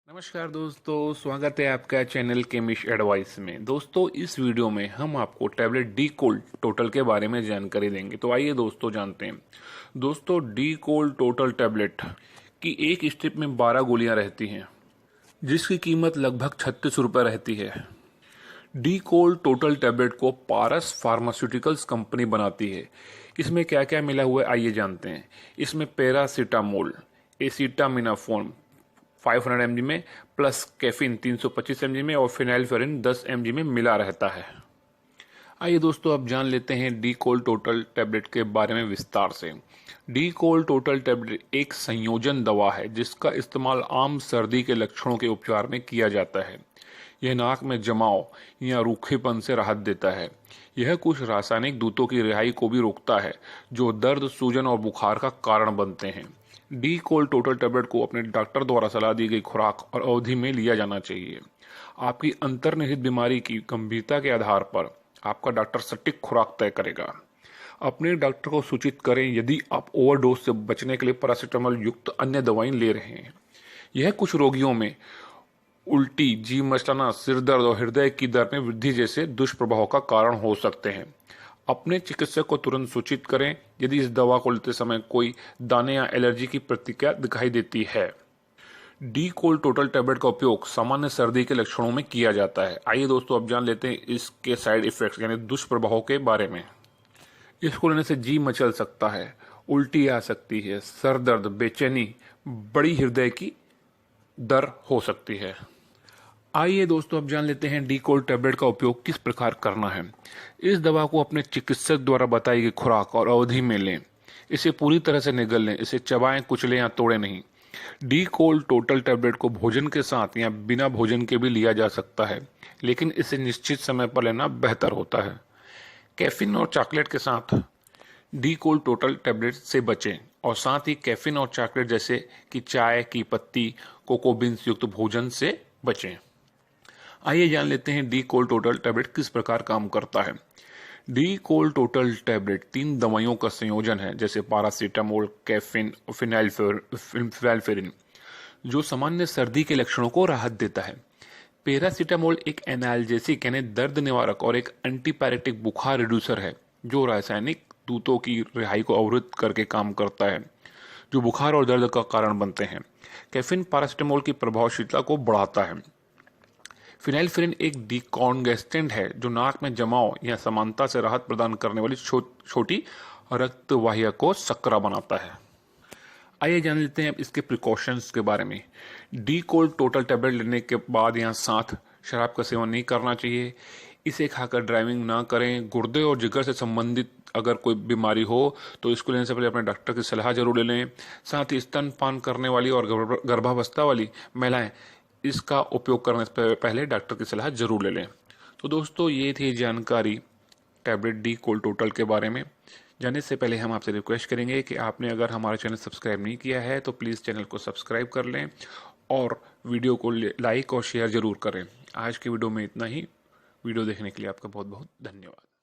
नमस्कार दोस्तों, स्वागत है आपका चैनल केमिस्ट एडवाइस में। दोस्तों, इस वीडियो में हम आपको टैबलेट डी कोल्ड टोटल के बारे में जानकारी देंगे। तो आइए दोस्तों जानते हैं। दोस्तों, डी कोल्ड टोटल टैबलेट की एक स्ट्रिप में 12 गोलियां रहती हैं, जिसकी कीमत लगभग 36 रुपये रहती है। डी कोल्ड टोटल टैबलेट को पारस फार्मास्यूटिकल्स कंपनी बनाती है। इसमें क्या क्या मिला हुआ है आइए जानते हैं। इसमें पैरासीटामोल, एसिटामिनाफोन 500 mg में प्लस कैफीन 325 mg में और फिनाइलफेरिन 10 mg में मिला रहता है। आइए दोस्तों अब जान लेते हैं डी कोल्ड टोटल टैबलेट के बारे में विस्तार से। डी कोल्ड टोटल टैबलेट एक संयोजन दवा है जिसका इस्तेमाल आम सर्दी के लक्षणों के उपचार में किया जाता है। यह नाक में जमाव या रूखेपन से राहत देता है। यह कुछ रासायनिक दूतों की रिहाई को भी रोकता है जो दर्द, सूजन और बुखार का कारण बनते हैं। डी कोल्ड टोटल टैबलेट को अपने डॉक्टर द्वारा सलाह दी गई खुराक और अवधि में लिया जाना चाहिए। आपकी अंतर्निहित बीमारी की गंभीरता के आधार पर आपका डॉक्टर सटीक खुराक तय करेगा। अपने डॉक्टर को सूचित करें यदि आप ओवरडोज से बचने के लिए पैरासीटामोल युक्त अन्य दवाएं ले रहे हैं। यह कुछ रोगियों में उल्टी, जी मचलाना, सिर दर्द और हृदय की दर में वृद्धि जैसे दुष्प्रभाव का कारण हो सकते हैं। अपने चिकित्सक को तुरंत सूचित करें यदि इस दवा को लेते समय कोई दाने या एलर्जी की प्रतिक्रिया दिखाई देती है। डी कोल्ड टोटल टैबलेट का उपयोग सामान्य सर्दी के लक्षणों में किया जाता है। आइए दोस्तों अब जान लेते हैं इसके साइड इफेक्ट्स यानी दुष्प्रभावों के बारे में। इसको लेने से जी मचल सकता है, उल्टी आ सकती है, सर दर्द, बेचैनी, बड़ी हृदय की दर हो सकती है। आइए दोस्तों अब जान लेते हैं डी कोल्ड टैबलेट का उपयोग किस प्रकार करना है। इस दवा को अपने चिकित्सक द्वारा बताई गई खुराक और अवधि में लें। इसे पूरी तरह से निगल लें, इसे चबाएं, कुचलें या तोड़ें नहीं। डी कोल्ड टोटल टैबलेट को भोजन के साथ या बिना भोजन के भी लिया जा सकता है, लेकिन इसे निश्चित समय पर लेना बेहतर होता है। कैफीन और चॉकलेट के साथ डी कोल्ड टोटल टैबलेट से बचें और साथ ही कैफीन और चॉकलेट जैसे कि चाय की पत्ती, कोको बीन्स युक्त भोजन से बचें। आइए जान लेते हैं डी कोल्ड टोटल टैबलेट किस प्रकार काम करता है। डी कोल्ड टोटल टैबलेट 3 दवाइयों का संयोजन है जैसे पैरासीटामोल, कैफीन और फिनाइलफेरिन, जो सामान्य सर्दी के लक्षणों को राहत देता है। पैरासीटामोल एक एनाल्जेसिक यानी दर्द निवारक और एक एंटीपायरेटिक बुखार रिड्यूसर है जो रासायनिक दूतों की रिहाई को अवरुद्ध करके काम करता है जो बुखार और दर्द का कारण बनते हैं। कैफीन पैरासीटामोल की प्रभावशीलता को बढ़ाता है। फिनाइलफेरिन एक डिकॉन्गेस्टेंट है जो नाक में जमाव या समानता से राहत प्रदान करने वाली छोटी रक्तवाहिया को सकरा बनाता है। आइए जान लेते हैं इसके प्रिकॉशंस के बारे में। डी कोल्ड टोटल टैबलेट लेने के बाद या साथ शराब का सेवन नहीं करना चाहिए। इसे खाकर ड्राइविंग ना करें। गुर्दे और जिगर से संबंधित अगर कोई बीमारी हो तो इसको लेने से पहले अपने डॉक्टर की सलाह जरूर ले लें। साथ ही स्तनपान करने वाली और गर्भावस्था वाली महिलाएं इसका उपयोग करने से पहले डॉक्टर की सलाह जरूर ले लें। तो दोस्तों, ये थी जानकारी टैबलेट डी कोल्ड टोटल के बारे में। जाने से पहले हम आपसे रिक्वेस्ट करेंगे कि आपने अगर हमारा चैनल सब्सक्राइब नहीं किया है तो प्लीज़ चैनल को सब्सक्राइब कर लें और वीडियो को लाइक और शेयर जरूर करें। आज की वीडियो में इतना ही। वीडियो देखने के लिए आपका बहुत बहुत धन्यवाद।